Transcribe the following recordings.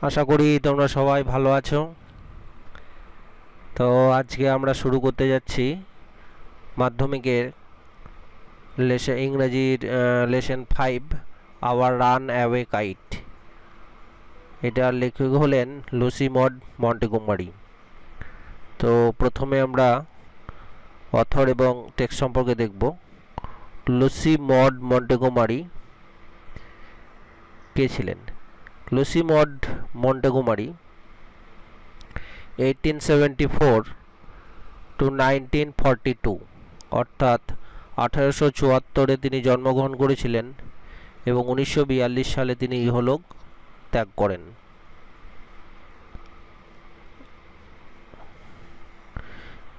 আশা করি তোমরা সবাই ভালো আছো। তো আজকে আমরা শুরু করতে যাচ্ছি মাধ্যমিকের ইংরেজির lesson 5 our runaway kite. এটার লেখক হলেন লুসি মড মন্টেগোমারি। তো প্রথমে আমরা অথর এবং টেক্সট সম্পর্কে দেখব। লুসি মড মন্টেগোমারি কে ছিলেন? লুসি মড মন্টেগোমারি 1874 টু 1942 অর্থাৎ 1874-এ তিনি জন্মগ্রহণ করেছিলেন এবং 1942 সালে তিনি ইহলোক ত্যাগ করেন।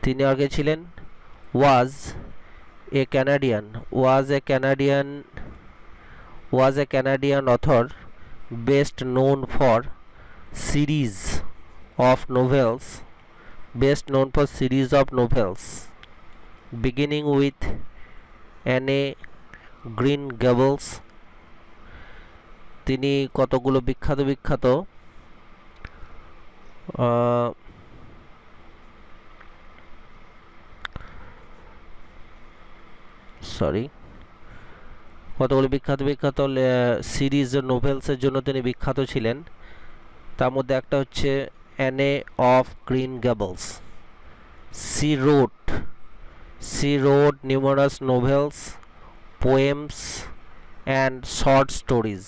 তিনি আগে ছিলেন was a Canadian author best known for series of novels beginning with Anne Green Gables। তিনি কতগুলো বিখ্যাত সিরিজ নোভেলসের জন্য তিনি বিখ্যাত ছিলেন। তার মধ্যে একটা হচ্ছে Anne of Green Gables. She wrote numerous novels, poems and short stories.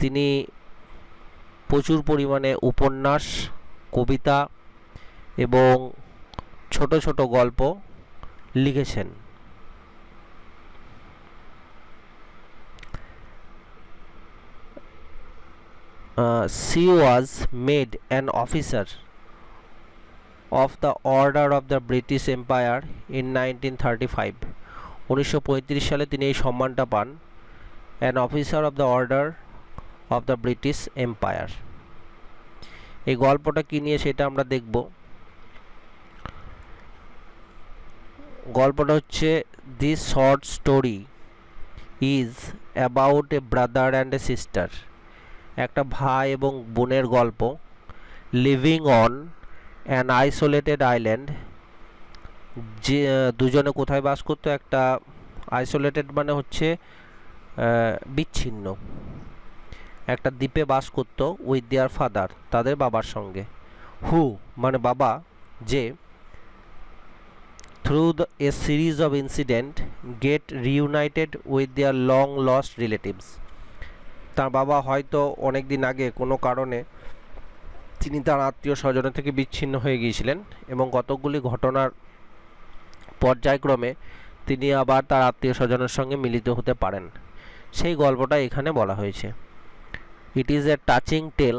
তিনি প্রচুর পরিমাণে উপন্যাস, কবিতা এবং ছোট ছোট গল্প লিখেছেন। She was made an officer of the Order of the British Empire in 1935। 1935 সালে তিনি এই সম্মানটা পান, an officer of the Order of the British Empire। এই গল্পটা কি নিয়ে সেটা আমরা দেখব। গল্পটা হচ্ছে this short story is about a brother and a sister। একটা ভাই এবং বোনের গল্প। Living on an isolated island. যে দুজনে কোথায় বাস করতো? একটা আইসোলেটেড মানে হচ্ছে বিচ্ছিন্ন, একটা দ্বীপে বাস করতো। উইথ দেয়ার ফাদার, তাদের বাবার সঙ্গে। হু মানে বাবা, যে through a series of incident get reunited with their long lost relatives. তার বাবা হয়তো অনেক দিন আগে কোনো কারণে তিনি তার আত্মীয় স্বজনের থেকে বিচ্ছিন্ন হয়ে গিয়েছিলেন এবং কতকগুলি ঘটনার পর্যায়ক্রমে তিনি আবার তার আত্মীয় স্বজনের সঙ্গে মিলিত হতে পারেন। সেই গল্পটা এখানে বলা হয়েছে। It is a touching tale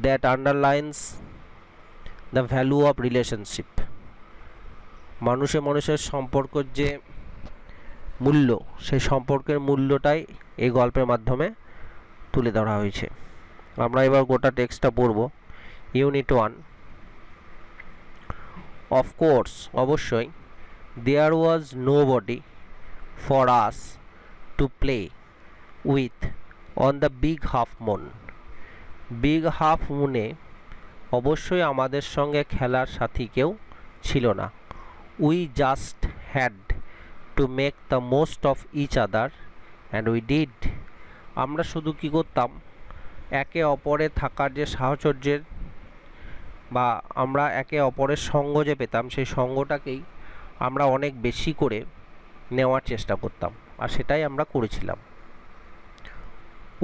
that underlines the value of relationship. মানুষের সম্পর্কের যে মূল্য, সেই সম্পর্কের মূল্যটাই এই গল্পের মাধ্যমে তুলে ধরা হয়েছে। আমরা এবার গোটা টেক্সটটা পড়ব। ইউনিট 1। অফকোর্স, অবশ্যই, there was nobody for us to play with on the big half moon. Big half মুনে অবশ্যই আমাদের সঙ্গে খেলার সাথী কেউ ছিল না। We just had to make the most of each other and we did. আমরা শুধু কী করতাম? একে অপরে থাকার যে সাহচর্যের বা আমরা একে অপরের সঙ্গ যে পেতাম, সেই সঙ্গটাকেই আমরা অনেক বেশি করে নেওয়ার চেষ্টা করতাম, আর সেটাই আমরা করেছিলাম।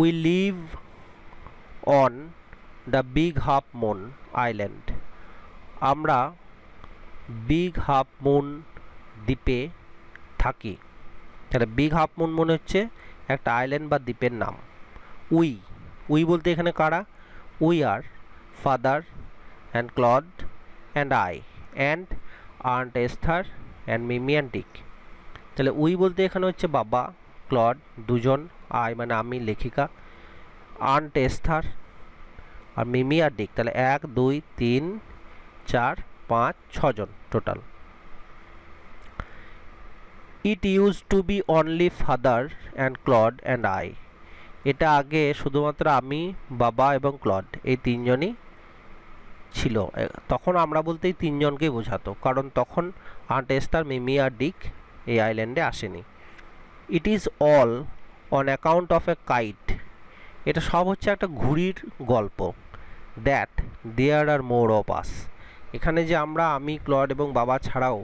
We live on the big half moon island. আমরা বিগ হাফ মুন দ্বীপে থাকি। তাহলে বিগ হাফ মুন মনে হচ্ছে একটা আইল্যান্ড বা দ্বীপের নাম। উই বলতে এখানে কারা? We are father and Claude and I and aunt Esther and Mimi and Dick. তাহলে উই বলতে এখানে হচ্ছে বাবা, ক্লড দুজন, আই মানে আমি লেখিকা, আন্ট এস্থার আর মিমি আর ডিক। তাহলে 1 2 3 4 5 6 জন total. It used to be only father and Claude and I এটা আগে শুধুমাত্র আমি, বাবা এবং ক্লড এই তিনজনই ছিল। তখন আমরা বলতে এই তিনজনকেই বোঝাতো, কারণ তখন আন্ট এস্থার, মিমি আর ডিক এই আইল্যান্ডে আসেনি। It is all on account of a kite, এটা সব হচ্ছে একটা ঘুড়ির গল্প। That there R more of us, এখানে যে আমরা, আমি, ক্লড এবং বাবা ছাড়াও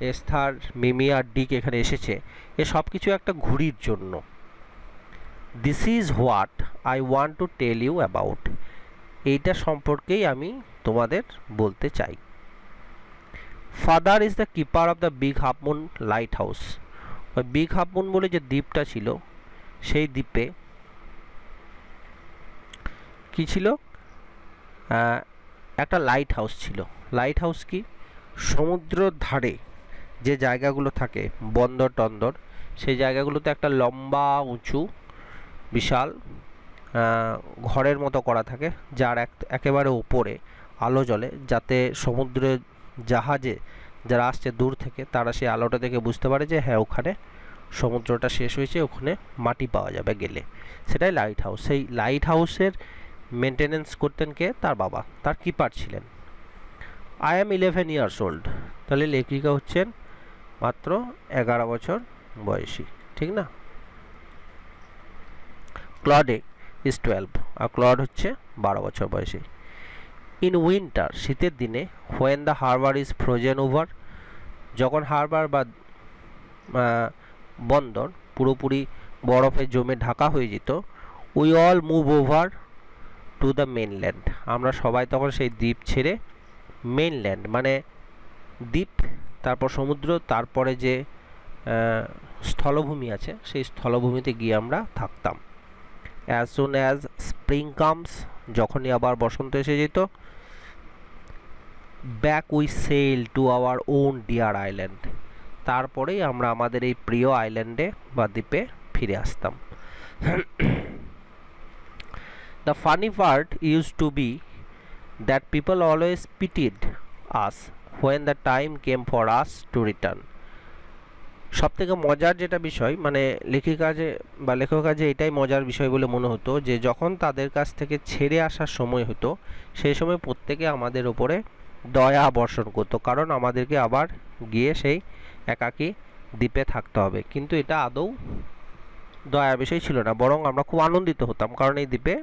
এস্থার, মিমি আর ডিক এখানে এসেছে, এ সব কিছু একটা ঘুড়ির জন্য। This is what I want to tell you about, এইটা সম্পর্কেই আমি তোমাদের বলতে চাই। Father is the keeper of the big half moon lighthouse, ওই বিগ হাফ মুন বলে যে দ্বীপটা ছিল, সেই দ্বীপে কি ছিল, একটা লাইট হাউস ছিল। লাইট হাউস কি, সমুদ্রের ধারে যে জায়গাগুলো থাকে বন্দর টন্দর, সেই জায়গাগুলোতে একটা লম্বা উঁচু বিশাল ঘরের মতো করা থাকে, যার একেবারে উপরে আলো জ্বলে, যাতে সমুদ্রের জাহাজে যারা আসছে দূর থেকে তারা সেই আলোটা দেখে বুঝতে পারে যে হ্যাঁ ওখানে সমুদ্রটা শেষ হয়েছে, ওখানে মাটি পাওয়া যাবে গেলে। সেটাই লাইট হাউস। সেই লাইট হাউসের মেনটেনেন্স করতেন কে, তার বাবা, তার কিপার ছিলেন। আই এম 11 ইয়ার্স ওল্ড, তাহলে লেখিকা হচ্ছেন মাত্র 11 বছর বয়সী, ঠিক না। ক্লডে ইজ 12, আর ক্লড হচ্ছে 12 বছর বয়সী। ইন উইন্টার, শীতের দিনে, when the harbour is frozen over, যখন হারবার বা বন্দর পুরোপুরি বরফে জমে ঢাকা হয়ে যেত, we all move over to the mainland, আমরা সবাই তখন সেই দ্বীপ ছেড়ে, মেনল্যান্ড মানে দ্বীপ, তারপর সমুদ্র, তারপরে যে স্থলভূমি আছে সেই স্থলভূমিতে গিয়ে আমরা থাকতাম। As soon as spring comes, যখনই আবার বসন্ত এসে যেত, back we sail to our own dear island, তারপরেই আমরা আমাদের এই প্রিয় আইল্যান্ডে বা দ্বীপে ফিরে আসতাম। The funny part used to be that people always pitied us when the time came for us to return. সবথেকে মজার যেটা বিষয়, মানে লেখিকা যে বা লেখক যে এটাই মজার বিষয় বলে মনে হতো, যে যখন তাদের কাছ থেকে ছেড়ে আসার সময় হতো, সেই সময় প্রত্যেকে আমাদের ওপরে দয়া বর্ষণ করতো, কারণ আমাদেরকে আবার গিয়ে সেই একাকী দ্বীপে থাকতে হবে। কিন্তু এটা আদৌ দয়ার বিষয় ছিল না, বরং আমরা খুব আনন্দিত হতাম, কারণ এই দ্বীপে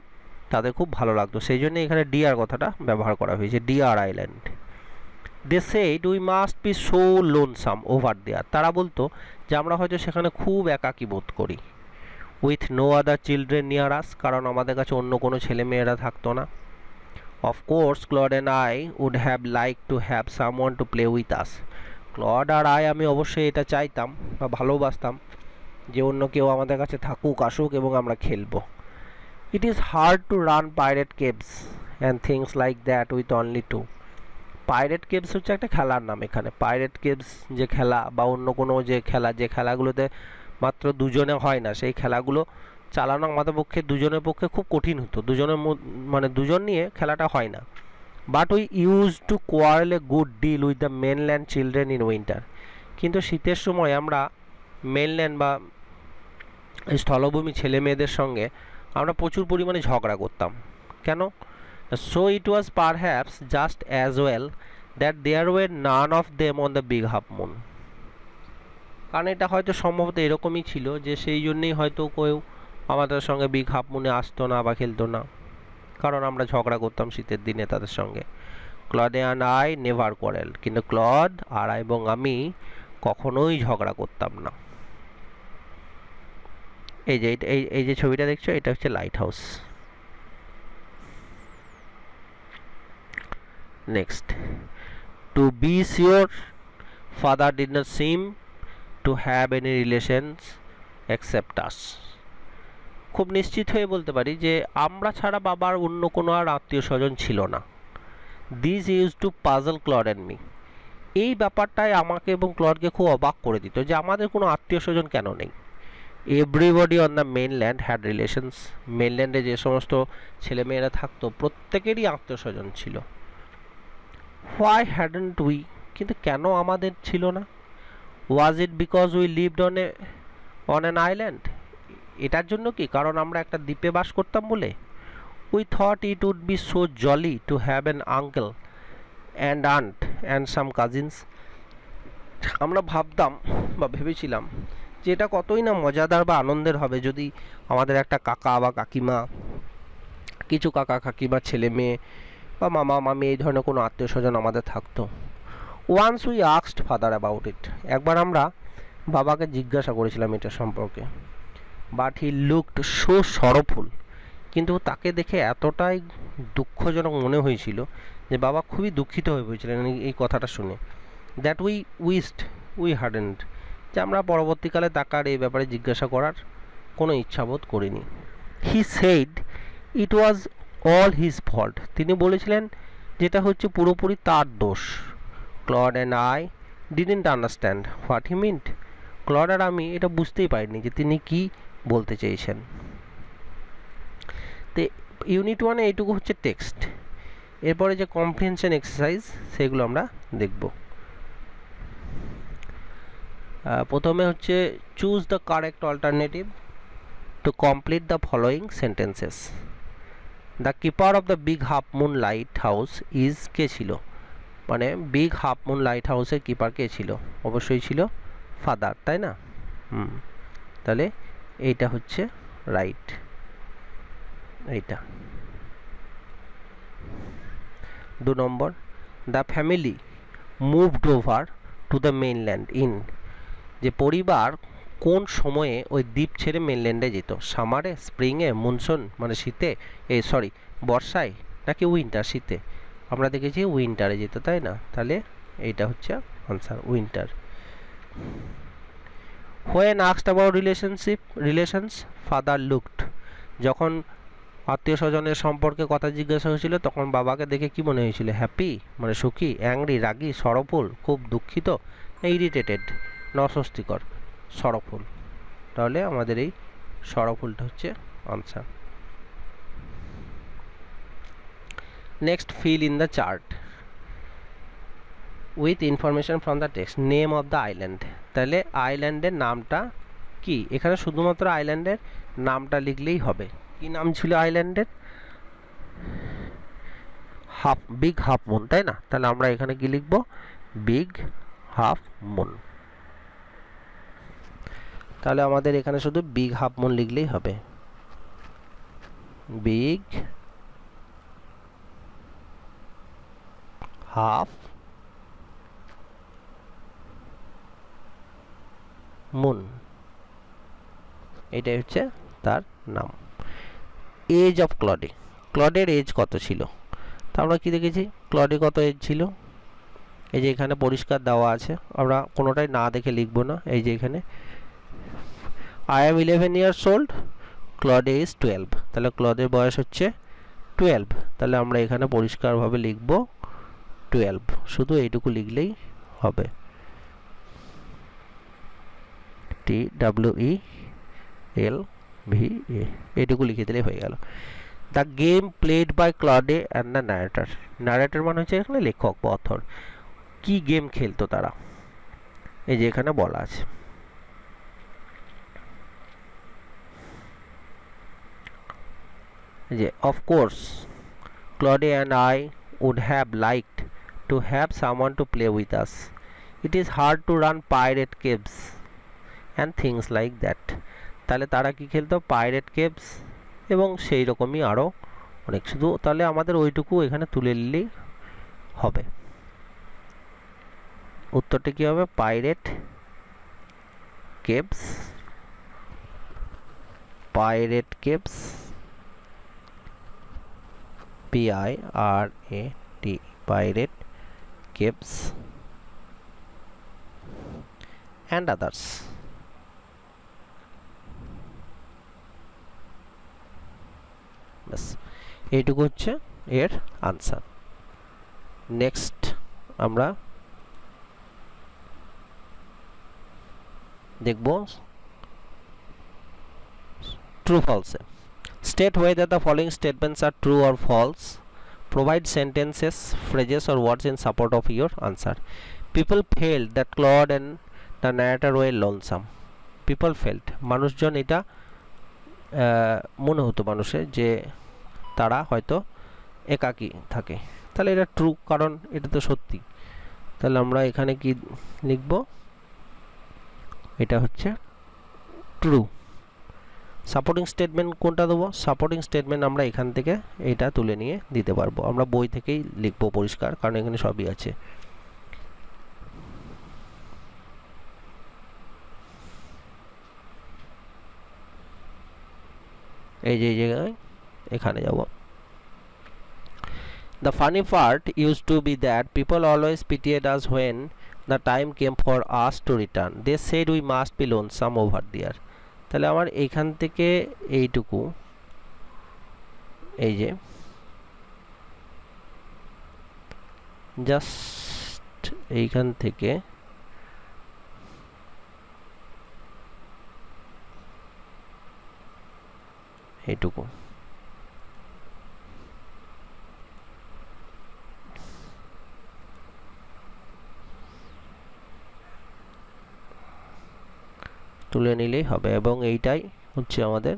তাদের খুব ভালো লাগতো। সেই জন্য এখানে ডিয়ার কথাটা ব্যবহার করা হয়েছে, dear island. They said we must be so lonesome over there, তারা বলতো যে আমরা হয়তো সেখানে খুব একাকী বোধ করি। With no other children near us, কারণ আমাদের কাছে অন্য কোনো ছেলে মেয়েরা থাকতো না। Of course Claude and I would have like to have someone to play with us, Claude আর আমি অবশ্যই এটা চাইতাম বা ভালোবাসতাম যে অন্য কেউ আমাদের কাছে থাকুক, আসুক এবং আমরা খেলবো। It is hard to run pirate caves and things like that with only two, pirate caves হচ্ছে একটা খেলার নাম এখানে। পাইরেট কেভস যে খেলা বা অন্য কোনো যে খেলা, যে খেলাগুলোতে মাত্র দুজনে হয় না, সেই খেলাগুলো চালানো আমাদের পক্ষে, দুজনের পক্ষে খুব কঠিন হতো, দুজনের মানে দুজন নিয়ে খেলাটা হয় না। But we use to quarrel a good deal with the mainland children in winter, কিন্তু শীতের সময় আমরা মেনল্যান্ড বা স্থলভূমি ছেলে মেয়েদের সঙ্গে আমরা প্রচুর পরিমাণে ঝগড়া করতাম। কেন? So it was perhaps just as well that there way none of them on the big half moon, কারণ এটা হয়তো সম্ভবত এরকমই ছিল যে সেই জন্যেই হয়তো কেউ আমাদের সঙ্গে বিগ হাফ মুনে আসতো না বা খেলতো না, কারণ আমরা ঝগড়া করতাম শীতের দিনে তাদের সঙ্গে। Clod and I never quarrel, কিন্তু ক্লড আর এবং আমি কখনোই ঝগড়া করতাম না। এই যে ছবিটা দেখছো, এটা হচ্ছে lighthouse. Next, to be sure father did not seem to have any relations except us, খুব নিশ্চিত হয়ে বলতে পারি যে আমরা ছাড়া বাবার অন্য কোনো আর আত্মীয় স্বজন ছিল না। This use to puzzle Claude and me, এই ব্যাপারটাই আমাকে এবং ক্লডকে খুব অবাক করে দিত যে আমাদের কোনো আত্মীয় স্বজন কেন নেই। Everybody on the mainland had relations, মেনল্যান্ডে যে সমস্ত ছেলেমেয়েরা থাকতো প্রত্যেকেরই আত্মীয় স্বজন ছিল। হোয়াই হ্যাডন্ট উই, কিন্তু কেন আমাদের ছিল না? Was it because we lived on an island, এটার জন্য কি, কারণ আমরা একটা দ্বীপে বাস করতাম বলে। We thought it would be so jolly to have an uncle and aunt and some cousins. আমরা ভাবতাম বা ভেবেছিলাম যে এটা কতই না মজাদার বা আনন্দের হবে যদি আমাদের একটা কাকা বা কাকিমা, কিছু কাকা কাকিমা ছেলে মেয়ে বা মামা মামি এই ধরনের কোনো আত্মীয় স্বজন আমাদের থাকতো। Once we asked father about it, একবার আমরা বাবাকে জিজ্ঞাসা করেছিলাম এটা সম্পর্কে। But he looked so sorrowful, কিন্তু তাকে দেখে এতটাই দুঃখজনক মনে হয়েছিল যে বাবা খুবই দুঃখিত হয়ে পড়েছিলেন এই কথাটা শুনে। দ্যাট উই হার্ডেন্ড, যে আমরা পরবর্তীকালে তাকে আর এই ব্যাপারে জিজ্ঞাসা করার কোনো ইচ্ছাবোধ করিনি। He said it was all his fault, তিনি বলেছিলেন যেটা হচ্ছে পুরোপুরি তার দোষ। Claude and I didn't understand what he meant, ক্লড আর আমি এটা বুঝতেই পারিনি যে তিনি কি বলতে চেয়েছেন। তো ইউনিট 1-এ এইটুকু হচ্ছে টেক্সট। এরপরে যে কম্প্রিহেনশন এক্সারসাইজ সেগুলো আমরা দেখব। প্রথমে হচ্ছে choose the correct alternative to complete the following sentences. The keeper of the big half moon lighthouse is, কে ছিল, মানে বিগ হাফ মুন লাইট হাউসের কিপার কে ছিল, অবশ্যই ছিল ফাদার, তাই না? তাহলে এইটা হচ্ছে রাইট, এইটা। 2 নম্বর, the family moved over to the mainland in, যে পরিবার কোন সময়ে ওই দ্বীপ ছেড়ে মেইনল্যান্ডে যেত, সামারে, স্প্রিংয়ে, মনসুন মানে শীতে, বর্ষায়, নাকি উইন্টার শীতে? আমরা দেখেছি উইন্টারে যেত, তাই না? তাহলে এইটা হচ্ছে answer, winter. When asked about relations father looked, যখন আত্মীয় স্বজনের সম্পর্কে কথা জিজ্ঞাসা হয়েছিল তখন বাবাকে দেখে কি মনে হয়েছিল? হ্যাপি মানে সুখী, অ্যাংরি রাগী, সরফুল খুব দুঃখিত, ইরিটেটেড না অস্বস্তিকর, সরফুল। তাহলে আমাদের এই সরফুলটা হচ্ছে answer. Next, fill in the chart with information from the text. Name of the island, তাহলে আইল্যান্ডের নামটা কি? এখানে শুধুমাত্র আইল্যান্ডের নামটা লিখলেই হবে। কি নাম ছিল আইল্যান্ডের? বিগ হাফ মুন, তাই না? তাহলে আমরা এখানে কি লিখব? Big half moon. তাহলে আমাদের এখানে শুধু বিগ হাফ মুন লিখলেই হবে, বিগ হাফ মুন, এটাই হচ্ছে তার নাম। এজ অফ ক্লডে, ক্লডের এজ কত ছিল? তা আমরা কি দেখেছি ক্লডে কত এজ ছিল? এই যে এখানে পরিষ্কার দেওয়া আছে, আমরা কোনোটাই না দেখে লিখব না। এই যে এখানে I am 11 years old, Claude is 12, তাহলে ক্লডের বয়স হচ্ছে 12। তাহলে আমরা এখানে পরিষ্কারভাবে লিখব 12, শুধু এইটুকু লিখলেই হবে, TWELVA, এইটুকু লিখে দিলেই হয়ে গেল। The game played by Claude and the narrator, narrator মানে হচ্ছে এখানে লেখক বা অথর। কি গেম খেলতো তারা? এই যে এখানে বলা আছে, যে of course Claude and I would have liked to have someone to play with us. It is hard to run pirate caves and things like that. তাহলে তারা কি খেলতো? পাইরেট কেভস এবং সেই রকমই আরও অনেক। শুধু তাহলে আমাদের ওইটুকু এখানে তুলে নিলেই হবে। উত্তরটা কি হবে? Pirate caves, pirate caves, PIRAT, pirate caves and others. বাস, এইটুকু হচ্ছে এর আনসার। নেক্সট আমরা দেখব true ফলসে। State whether the following statements are true or false. Provide sentences, phrases or words in support of your answer. People felt that Claude and the narrator were lonesome. People felt, মানুষজন এটা মনে হতো মানুষের যে তারা হয়তো একাকী থাকে। তাহলে এটা ট্রু, কারণ এটা তো সত্যি। তাহলে আমরা এখানে কি লিখব? এটা হচ্ছে ট্রু। সাপোর্টিং স্টেটমেন্ট কোনটা দেবো? সাপোর্টিং স্টেটমেন্ট আমরা এখান থেকে এইটা তুলে নিয়ে দিতে পারবো। আমরা বই থেকেই লিখবো পরিষ্কার, কারণ এখানে সবই আছে। এই যে এই জায়গায় এখানে যাব। The funny part used to be that people always pitied us when the time came for us to return. They said we must be lonesome over there. তাহলে আমার এইখান থেকে এইটুকু, এই যে জাস্ট এইখান থেকে এইটুকু, তুলে নিলেই হবে। এবং এইটাই হচ্ছে আমাদের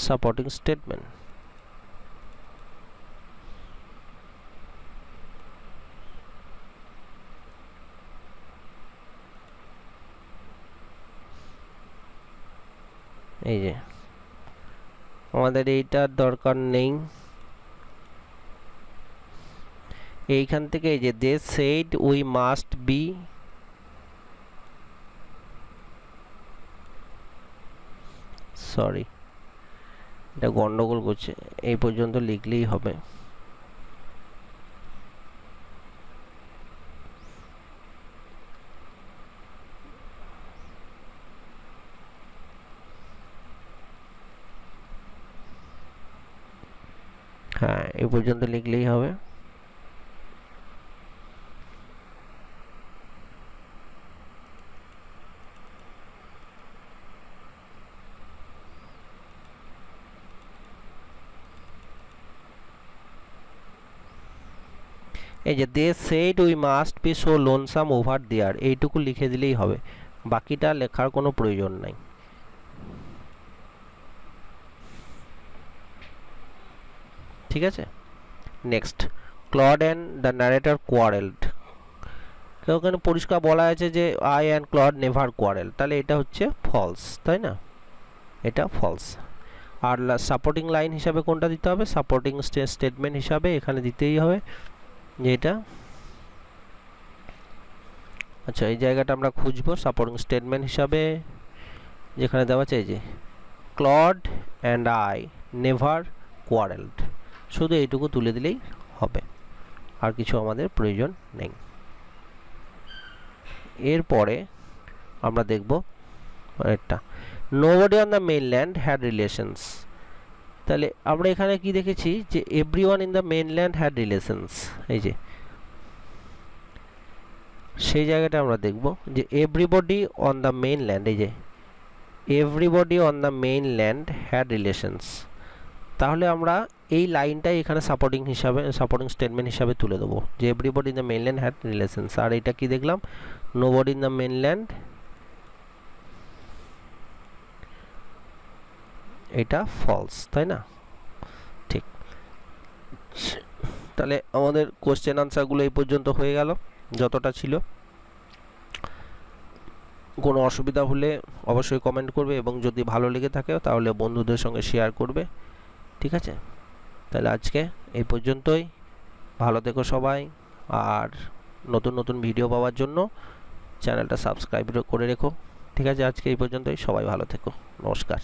সাপোর্টিং স্টেটমেন্ট। এই যে আমাদের এইটার দরকার নেই। এইখান থেকে এই যে they said we must be, sorry এটা গন্ডগোল করছে, এই পর্যন্ত লিখলেই হবে। হ্যাঁ, এই পর্যন্ত লিখলেই হবে। এই যে they said we must be so lonesome over there, এইটুকু লিখে দিলেই হবে, বাকিটা লেখার কোনো প্রয়োজন নাই। ঠিক আছে, next, Claude and the narrator কোয়ারেলড। ওখানে পরিষ্কার বলা আছে যে I and Claude never quarrel, তাহলে এটা হচ্ছে ফলস, তাই না? এটা ফলস। আর সাপোর্টিং লাইন হিসাবে কোনটা দিতে হবে? সাপোর্টিং স্টেটমেন্ট হিসাবে এখানে দিতেই হবে যে এটা, আচ্ছা এই জায়গাটা আমরা খুঁজবো সাপোর্টিং স্টেটমেন্ট হিসাবে, যেখানে দেওয়া আছে এই যে ক্লড অ্যান্ড আই নেভার কোয়ারেলড, শুধু এইটুকু তুলে দিলেই হবে, আর কিছু আমাদের প্রয়োজন নেই। এরপরে আমরা দেখব এটা, nobody on the mainland had relations. তাহলে আমরা এখানে কি দেখেছি যে everyone in the mainland had relations, এই যে সেই জায়গাটা আমরা দেখব যে এভরিবডি অন দ্য মেইনল্যান্ড, এই যে everybody on the mainland had relations. তাহলে আমরা এই লাইনটাই এখানে সাপোর্টিং হিসাবে, সাপোর্টিং স্টেটমেন্ট হিসাবে তুলে দেবো যে everybody in the mainland had relations. আর এটা কি দেখলাম? নোবডি ইন দ্য মেইনল্যান্ড, এটা ফলস, তাই না? ঠিক। তাহলে আমাদের কোশ্চেন আনসারগুলো এই পর্যন্ত হয়ে গেল, যতটা ছিল। কোনো অসুবিধা হলে অবশ্যই কমেন্ট করবে, এবং যদি ভালো লেগে থাকে তাহলে বন্ধুদের সঙ্গে শেয়ার করবে। ঠিক আছে, তাহলে আজকে এই পর্যন্তই। ভালো থেকো সবাই, আর নতুন নতুন ভিডিও পাওয়ার জন্য চ্যানেলটা সাবস্ক্রাইব করে রেখো। ঠিক আছে, আজকে এই পর্যন্তই, সবাই ভালো থেকো, নমস্কার।